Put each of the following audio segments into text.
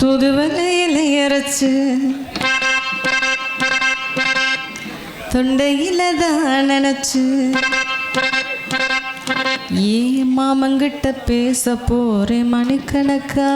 தூதுவளையில இறைச்சு தொண்டையில தான் நினைச்சு ஏன் மாமங்கிட்ட பேச போறேன் மணிக்கணக்கா.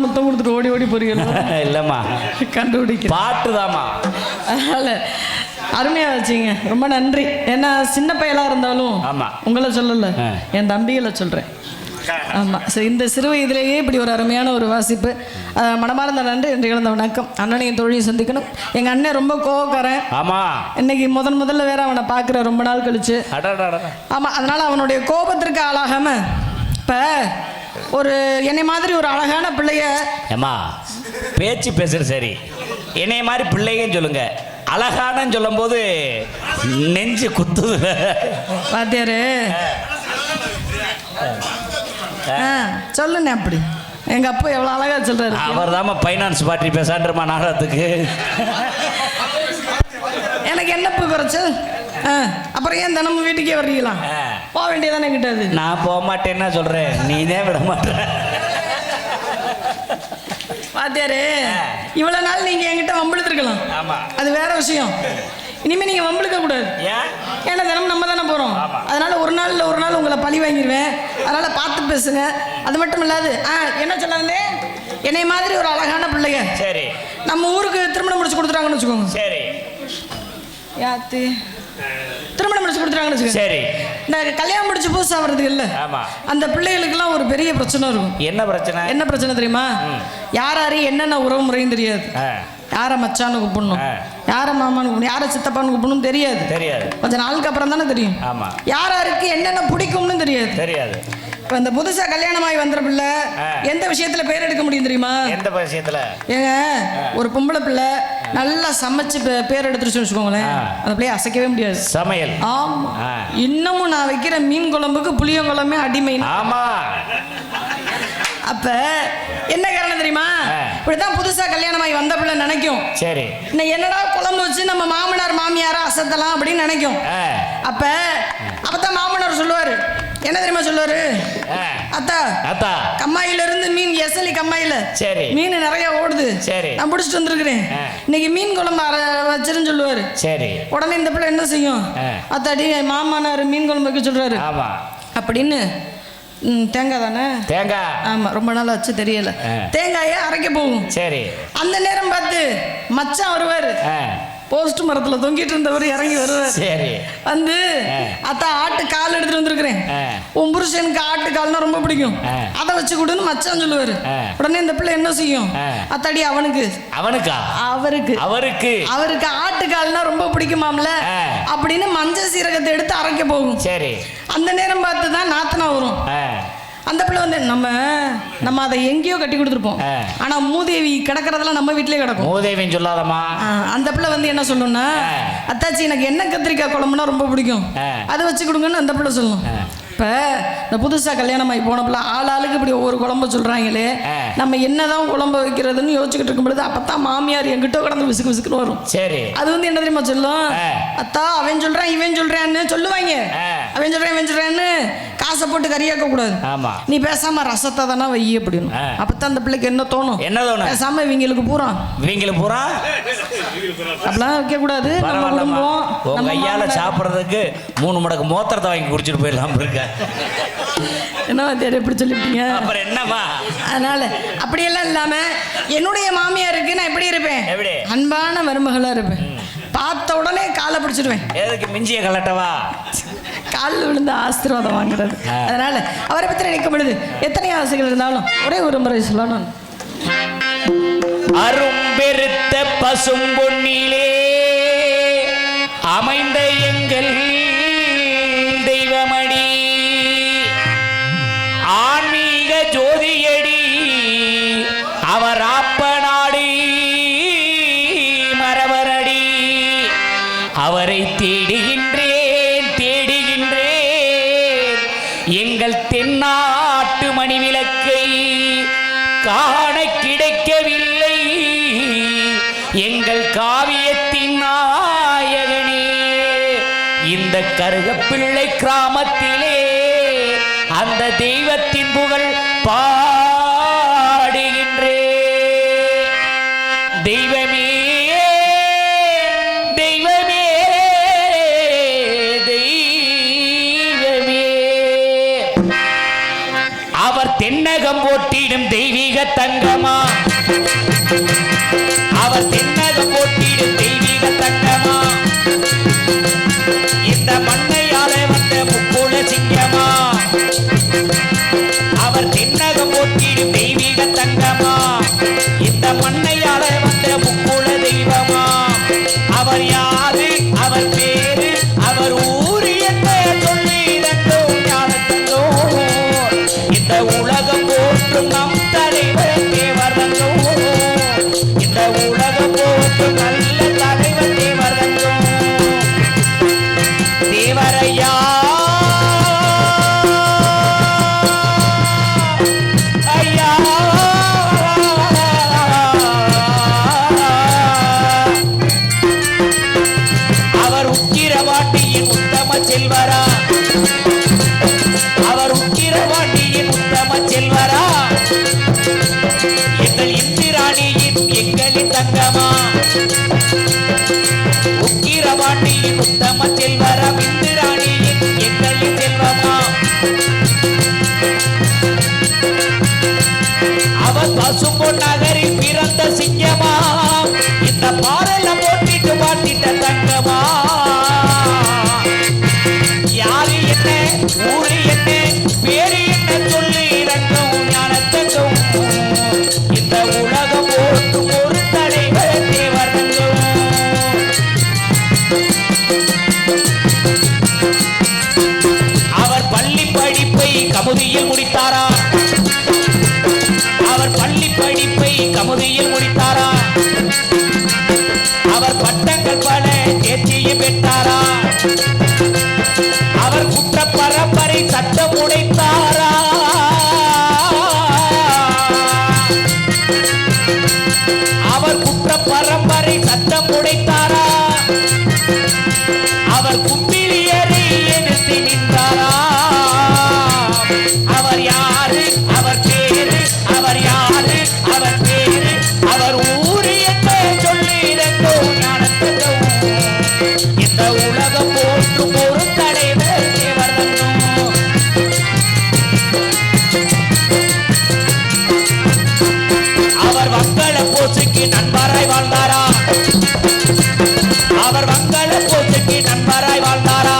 முத்தம் கொடுத்துட்டு ஓடி ஓடி போறீங்க இல்லம்மா, கண்டுபிடிக்க பாட்டுதாம்மா. அதனால அருமையா வச்சிங்க, ரொம்ப நன்றி. ஏன்னா சின்ன பையலா இருந்தாலும் உங்களை சொல்லல, என் தம்பிகளை சொல்றேன். ஆமாம், சரி. இந்த சிறு வயதிலேயே இப்படி ஒரு அருமையான ஒரு வாசிப்பு, மனமார்ந்த நன்றி. என்று இழந்த வணக்கம். அண்ணனையும் தொழிலை சந்திக்கணும். எங்கள் அண்ணன் ரொம்ப கோவக்காரன். ஆமாம், இன்னைக்கு முதல்ல வேற அவனை பார்க்குற ரொம்ப நாள் கழிச்சு. ஆமாம், அதனால அவனுடைய கோபத்திற்கு ஆளாகாம இப்போ ஒரு என்னை மாதிரி ஒரு அழகான பிள்ளைய ஏமா பேச்சு பேசுற சரி, என்னை மாதிரி பிள்ளைங்கன்னு சொல்லுங்க. அழகானன்னு சொல்லும் போது நெஞ்சு குத்துது. வாத்தியாரு சொல்லுண்ணே. அப்படி எங்க அப்பா எவ்வளவு அழகா சொல்றாரு. அவர் தாம பைனான்ஸ் பார்ட்டி பேசான்றமா நாடகத்துக்கு. எனக்கு என்னப்பு குறைச்சு அப்புறம் ஏன் தினமும் வீட்டுக்கே வர்றீங்களா? போக வேண்டியதானே கிட்டாது. நான் போக மாட்டேன்னா சொல்றேன், நீனே விட மாட்டேற. வாத்தியாரு இவ்வளவு நாள் நீங்க என்கிட்ட வம்பிழுத்துருக்கலாம், அது வேற விஷயம். இனிமே நீங்க வம்பிழுக்க கூடாது. ஏன்? ஏன்னா தினமும் நம்ம தானே போறோம். அதனால ஒரு நாள் இல்ல ஒரு நாள் உங்களை பழி வாங்கிடுவேன். அதனால பார்த்து பேசுங்க. அது மட்டும் இல்லாது என்ன சொன்னாங்க, என்னை மாதிரி ஒரு அழகான பிள்ளைங்க சரி நம்ம ஊருக்கு திருமணம் முடிச்சு கொடுத்துட்டாங்கன்னு வச்சுக்கோங்க. சரி யாத்து திருமணம் முடிச்சு கொடுத்துட்டாங்கன்னு வச்சுக்கோங்க. சரி இந்த கல்யாணம் முடிச்சு புதுசா வருது இல்ல, ஆமா, அந்த பிள்ளைகளுக்கெல்லாம் ஒரு பெரிய பிரச்சனை இருக்கும். என்ன பிரச்சனை? என்ன பிரச்சனை தெரியுமா? யாரு என்னென்ன உறவு முறையும் தெரியாது. யாரை மச்சான்னு கூப்பிடணும், யாரை மாமான்னு கூப்பிடணும், யாரை சித்தப்பான்னு கூப்பிடணும் தெரியாது. தெரியாது. கொஞ்சம் நாளுக்கு அப்புறம் தானே தெரியும். ஆமா. யாருக்கு என்னென்ன பிடிக்கும்னு தெரியாது. தெரியாது. இப்போ இந்த புதுசா கல்யாணமாகி வந்துற பிள்ளை எந்த விஷயத்துல பேர் எடுக்க முடியும் தெரியுமா? எந்த விஷயத்துல? ஏங்க ஒரு பொம்பளை பிள்ளை நல்லா சமைச்சு பேர் எடுத்துருச்சு வச்சுக்கோங்களேன், அந்த பிள்ளைய அசைக்கவே முடியாது. சமையல். ஆமா. இன்னமும் நான் வைக்கிற மீன் குழம்புக்கு புளியங்குழம்பே அடிமை. ஆமா. அப்ப என்ன காரணம் தெரியுமா? இப்படிதான் புதுசா கல்யாணமாகி வந்த பிள்ளை நினைக்கும். சரி, என்னடா குழம்பு வச்சு நம்ம மாமனார் மாமியார அசத்தலாம் அப்படின்னு நினைக்கும். அப்பதான் மாமனார் சொல்லுவாரு, என்ன தெரியுமா சொல்லுவாரு? அத்தா அத்தா கம்மாயில இருந்து மீன் எசலி கம்மாயில சரி மீன் நிறைய ஓடுது, சரி நான் பிடிச்சிட்டு வந்திருக்கிறேன், இன்னைக்கு மீன் குழம்பு வச்சிருன்னு சொல்லுவாரு. சரி, உடனே இந்த பிள்ளை என்ன செய்யும்? அத்தாடி மாமனார் மீன் குழம்பு வைக்க சொல்றாரு அப்படின்னு தேங்காய் தானே? தேங்காய். ஆமா, ரொம்ப நாள் வச்சு தெரியல. தேங்காயை அரைக்க போகும். சரி, அந்த நேரம் பார்த்து மச்சான் வருவாரு. போஸ்ட் மரத்துல தொங்கிட்டு இருந்தவர் இறங்கி வருவார். சரி, வந்து அத்தா ஆட்டு கால் எடுத்துட்டு வந்திருக்கிறேன், உன் புருஷனுக்கு ஆட்டு கால்னா ரொம்ப பிடிக்கும், அதை வச்சு கொடுன்னு மச்சான் சொல்லுவாரு. உடனே இந்த பிள்ளை என்ன செய்யும்? அத்தாடி அவனுக்கு அவனுக்கா அவருக்கு அவருக்கு அவருக்கு ஆட்டு கால்னா ரொம்ப பிடிக்குமாம்ல அப்படின்னு மஞ்சள் சீரகத்தை எடுத்து அரைக்க போகும். சரி, அந்த நேரம் பார்த்து தான் நாத்தனா வரும். அந்த பிள்ளை வந்து நம்ம அதை எங்கேயோ கட்டி கொடுத்துருப்போம், ஆனா மூதேவி கிடக்கிறதெல்லாம் நம்ம வீட்டிலே கிடக்கும். மூதேவின்னு சொல்லாதம்மா. அந்த பிள்ளை வந்து என்ன சொல்லும்னா, அத்தாச்சி எனக்கு என்ன கத்திரிக்காய் குழம்புனா ரொம்ப பிடிக்கும், அதை வச்சு கொடுங்கன்னு அந்த பிள்ளை சொல்லும். இப்போ இந்த புதுசாக கல்யாணமாகி போனப்பல ஆளுக்கு இப்படி ஒவ்வொரு குழம்பு சொல்கிறாங்களே, நம்ம என்னதான் குழம்பு வைக்கிறதுன்னு யோசிச்சுக்கிட்டு இருக்கும் பொழுது அப்பதான் மாமியார் எங்கிட்ட கடந்து விசுக்கு விசுக்குன்னு வரும். சரி, அது வந்து என்ன தெரியுமா சொல்லும்? அத்தா அவன் சொல்கிறான் இவன் சொல்கிறான்னு சொல்லுவாங்க. அவன் சொல்கிறான் இவன் சொல்கிறான்னு காசை போட்டு கறியாக்க கூடாது. ஆமா, நீ பேசாம ரசத்தை தானே வை அப்படின்னு. அப்பதான் அந்த பிள்ளைக்கு என்ன தோணும்? என்ன தோணும்? பேசாம இவங்களுக்கு பூரா அப்படிலாம் வைக்க கூடாது. நம்ம குடும்பம் நம்ம கையால சாப்பிட்றதுக்கு 3 மடக்கு மோத்திரத்தை வாங்கி குடிச்சிட்டு போயிடலாம் இருக்க. என்ன தேடி எப்படி சொல்லிட்டீங்க? அப்புறம் என்னவா? அதனால அப்படியெல்லாம் இல்லாம என்னுடைய மாமியாருக்கு நான் எப்படி இருப்பேன்? அன்பான மருமகளா இருப்பேன். பார்த்த உடனே காலை பிடிச்சிடுவேன். எதுக்கு மிஞ்சிய கலட்டவா? காலில் விழுந்து ஆசீர்வாதம் வாங்குறது. அதனால அவரை பற்றி நினைக்கும் பொழுது எத்தனை ஆசைகள் இருந்தாலும் ஒரே ஒரு முறை சொல்லணும். அரும்பெருத்த பசும்பொன்னிலே அமைந்த எங்கள் தெய்வமடி, ஆன்மீக ஜோதியடி அவர் ஆப்பநாடி மரவரடி, அவரை தேடுகின்றேன் தேடுகின்றேன் எங்கள் தென்னாட்டு மணிவிளக்கை காண கிடைக்கவில்லை எங்கள் காவியத்தின் நாயகனே. இந்த கருகப்பிள்ளை கிராமத்திலே அந்த தெய்வத்தின் புகழ் பாடுகின்றே. தெய்வமே தெய்வமே தெய்வமே, அவர் தென்னகம் போட்டிடும் தெய்வீக தங்கமா, அவர் தென்னகம் போட்டிடும் தெய்வீக தங்கமா, இந்த மண்ணையால வந்த முக்குள சிங்கமா, அவர் தென்னகம் போட்டிடும் தெய்வீக தங்கமா, இந்த மண்ணையால வந்த முக்குள தெய்வமா, அவர் யாரு அவர் பேரு அவர் ஊரு என்ன சொல்லி தந்தோம் ஞான தந்தோம், இந்த உலகம் போற்றும் நம் தலைவர் தேவர் தந்தோம், இந்த உலகம் போற்றும் நல்ல தலைவர் தேவர் தந்தோம். தேவரையா ஐயா, அவர் உக்கிரவாண்டியின் உத்தம செல்வரா, அவர் உக்கிரவாண்டியின் உத்தம என்ன பேரு என்ன சொல்லி ரங்கம் ஞானத்தங்கம் இந்த உலகம் போற்றும் ஒரு தலைவர் தேவர் ரங்கம். அவர் பள்ளி படிப்பை கமுதியில் முடித்தாரா? அவர் பள்ளி படிப்பை கமுதியில் முடித்தாரா? அவர் பட்டங்கள் பல தேர்ச்சியை பெற்றாரா? அவர் குற்ற பரம்பரை சட்டம் உடைத்தாரா? அவர் குற்ற பரம்பரை சட்டம் உடைத்தாரா? அவர் கும்பிலியரை எதிர்த்து நின்றாரா? அவர் யாரு? அவர் பேரு? அவர் யாரு? அவர் பேரு? அவர் ஊரு என்ன சொல்லி ஞானத்தங்கம் இந்த உலகம் போற்றும் ஒரு தலைவர் தேவர் ரங்கம். அவர் வங்காள போச்சுக்கு நண்பராய் வாழ்ந்தாரா? அவர் வங்காள போச்சுக்கு நண்பராய் வாழ்ந்தாரா?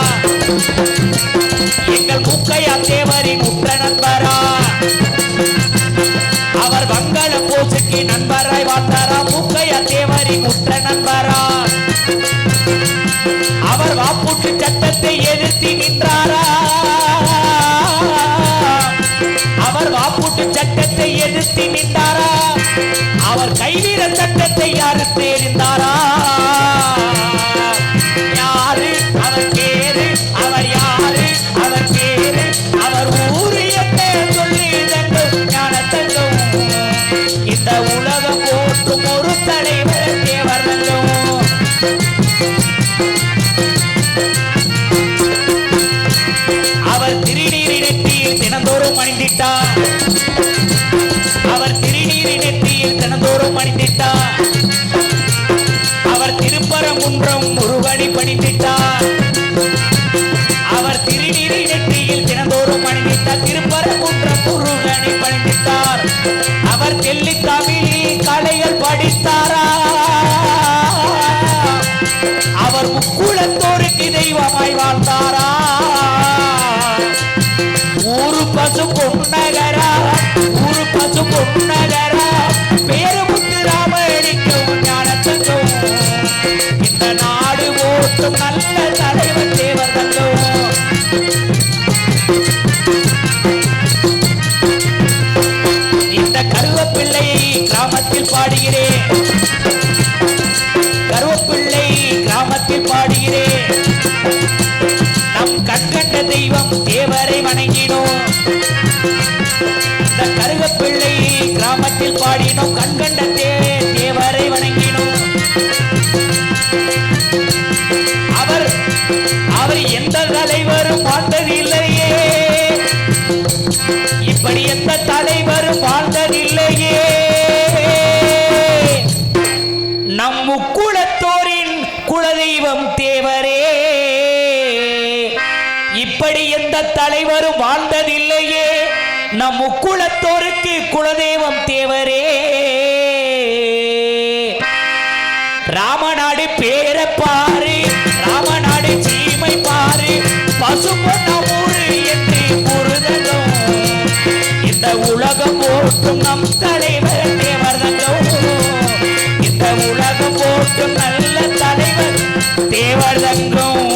எங்கள் முக்கையா தேவரின் உற்ற நண்பரா? அவர் வங்காள போச்சுக்கு நண்பராய் வாழ்ந்தாரா? முக்கையா தேவரின் உற்ற நண்பரா? அவர் வாப்பூட்டு சட்டத்தை எதிர்த்து நின்றாரா? அவர் வாப்பூட்டு சட்டத்தை எதிர்த்து நின்றாரா? அவர் கைவீர சட்டத்தை அறுத்து எறிந்தாரா? யாரு? அவர் பேரு? அவர் யாரு? அவர் பேரு? அவர் ஊரு என்ன சொல்லி ஞானத்தங்கம் இந்த உலகம் போற்றும் ஒரு தலைவர் தேவர் ரங்கம். அவர் திருநீரி நெற்றியில் தினந்தோறும் அணிந்திட்டார். அவர் திருநீரி நெற்றியில் தினந்தோறும் அணிந்திட்டார். அவர் திருப்பரங்குன்றம் முருகனை பணிந்திட்டார். அவர் திருநீரி நெற்றியில் தினந்தோறும் அணிந்திட்டார். திருப்பரங்குன்றம் முருகனை பணிந்திட்டார். அவர் தெல்லி தமிழில் கலைகள் படித்தாரா? அவர் முக்குளத்தோருக்கு தெய்வமாய் வாழ்ந்தாரா? ஊரு பசு பொன்னகரா? ஊரு பசு பொன்னகரா? பேரு முத்து ராமலிங்கம் ஞானத்தங்கம் இந்த நாடு ஓட்டும் நல்ல தலைவர் தேவர் ரங்கம். இந்த கருவப்பிள்ளையை கிராமத்தில் பாடுகிறேன். கருவப்பிள்ளை கிராமத்தில் பாடுகிறேன். நம் கண்கண்ட தெய்வம் தேவரை வணங்கினோம். இந்த கருவப்பிள்ளை கிராமத்தில் பாடினோம். கண்கண்ட தேவரை வணங்கினோம். அவர் அவர் எந்த தலைவரும் வாழ்ந்ததில்லையே. இப்படி எந்த தலைவரும் வாழ்ந்ததில்லையே. நம் முக்குளத்தோரின் குலதெய்வம் தேவரே. இப்படி எந்த தலைவரும் வாழ்ந்ததில்லையே. நம் முக்குளத்தோருக்கு குலதெய்வம் தேவரே. ராமநாடு பேர பாரு, ராமநாடு சீமை பாரு, பசும்பொன்ன ஊரு என்று முருதகம் இந்த உலகம் போற்றும் நம் தலைவர் தேவர் ரங்கம். இந்த உலகம் போற்றும் நல்ல தலைவர் தேவர் ரங்கம்.